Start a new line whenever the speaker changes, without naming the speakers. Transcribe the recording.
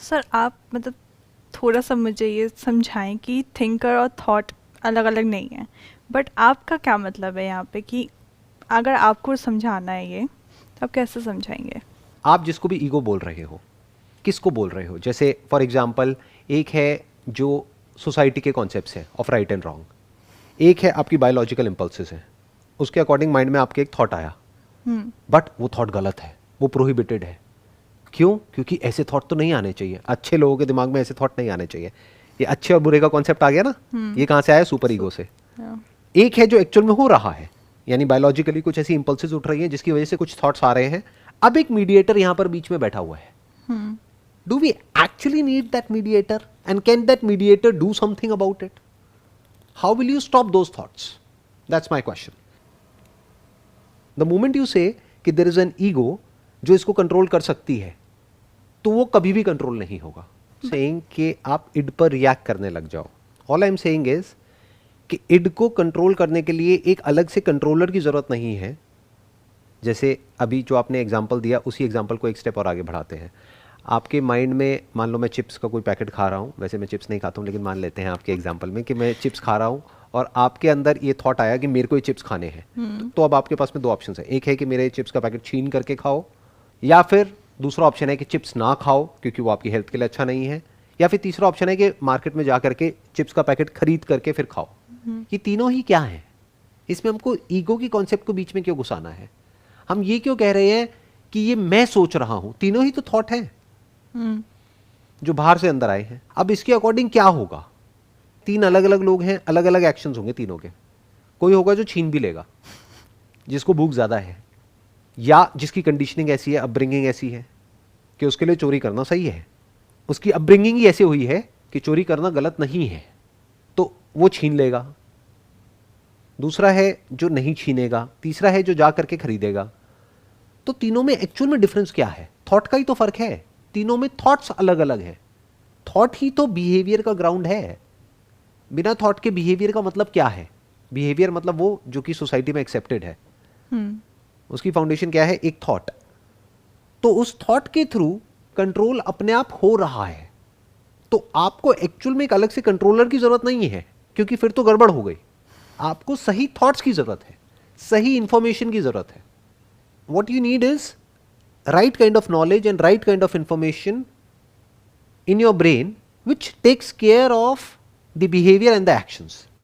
Sir आप मतलब थोड़ा सा मुझे ये समझाएं कि थिंकर और थॉट अलग अलग नहीं है, बट आपका क्या मतलब है यहाँ पे कि अगर आपको समझाना है ये तो आप कैसे समझाएंगे?
आप जिसको भी ईगो बोल रहे हो, किसको बोल रहे हो? जैसे फॉर एग्जाम्पल, एक है जो सोसाइटी के कॉन्सेप्ट्स हैं ऑफ राइट एंड रॉन्ग, एक है आपकी बायोलॉजिकल इंपल्सेस हैं, उसके अकॉर्डिंग माइंड में आपके एक थॉट आया,
हम्म।
बट वो थॉट गलत है, वो प्रोहिबिटेड है। क्यों? क्योंकि ऐसे थॉट तो नहीं आने चाहिए, अच्छे लोगों के दिमाग में ऐसे थॉट नहीं आने चाहिए। ये अच्छे और बुरे का कॉन्सेप्ट आ गया ना, ये कहां से आया? सुपर
सो
ईगो से। एक है जो एक्चुअल में हो रहा है, यानी बायोलॉजिकली कुछ ऐसी इंपल्सेस उठ रही हैं जिसकी वजह से कुछ थॉट्स आ रहे हैं। अब एक मीडिएटर यहां पर बीच में बैठा हुआ है। Do we actually need that mediator, and can that mediator do something about it? How will you stop those thoughts? That's my question. The moment you say कि देयर इज एन ईगो जो इसको control कर सकती है, तो वो कभी भी कंट्रोल नहीं होगा। सेइंग कि आप इड पर रिएक्ट करने लग जाओ। All I am saying is कि इड को कंट्रोल करने के लिए एक अलग से कंट्रोलर की जरूरत नहीं है। जैसे अभी जो आपने एग्जांपल दिया, उसी एग्जांपल को एक स्टेप और आगे बढ़ाते हैं। आपके माइंड में मान लो मैं चिप्स का कोई पैकेट खा रहा हूँ, वैसे मैं चिप्स नहीं खाता हूँ, लेकिन मान लेते हैं आपके एग्जांपल में कि मैं चिप्स खा रहा हूँ और आपके अंदर ये थॉट आया कि मेरे को ये चिप्स खाने हैं। तो अब आपके पास में दो ऑप्शन है, एक है कि मेरे चिप्स का पैकेट छीन करके खाओ, या फिर दूसरा ऑप्शन है कि चिप्स ना खाओ क्योंकि वो आपकी हेल्थ के लिए अच्छा नहीं है, या फिर तीसरा ऑप्शन है कि मार्केट में जा करके चिप्स का पैकेट खरीद करके फिर खाओ। ये तीनों ही क्या है? इसमें हमको ईगो की कॉन्सेप्ट को बीच में क्यों घुसाना है? हम ये क्यों कह रहे हैं कि ये मैं सोच रहा हूं? तीनों ही तो थॉट है जो बाहर से अंदर आए हैं। अब इसके अकॉर्डिंग क्या होगा? तीन अलग अलग लोग हैं, अलग अलग एक्शंस होंगे तीनों के। कोई होगा जो छीन भी लेगा, जिसको भूख ज्यादा है, या जिसकी कंडीशनिंग ऐसी है, अपब्रिंगिंग ऐसी है कि उसके लिए चोरी करना सही है। उसकी अपब्रिंगिंग ही ऐसी हुई है कि चोरी करना गलत नहीं है, तो वो छीन लेगा। दूसरा है जो नहीं छीनेगा, तीसरा है जो जा करके खरीदेगा। तो तीनों में एक्चुअल में डिफरेंस क्या है? थॉट का ही तो फर्क है। तीनों में थॉट्स अलग अलग हैं। थॉट ही तो बिहेवियर का ग्राउंड है। बिना थॉट के बिहेवियर का मतलब क्या है? बिहेवियर मतलब वो जो कि सोसाइटी में एक्सेप्टेड है, उसकी फाउंडेशन क्या है? एक थॉट। तो उस थॉट के थ्रू कंट्रोल अपने आप हो रहा है। तो आपको एक्चुअल में एक अलग से कंट्रोलर की जरूरत नहीं है, क्योंकि फिर तो गड़बड़ हो गई। आपको सही थॉट्स की जरूरत है, सही इंफॉर्मेशन की जरूरत है। what you need is right kind of knowledge and right kind of information in your brain which takes care of the behavior and the actions.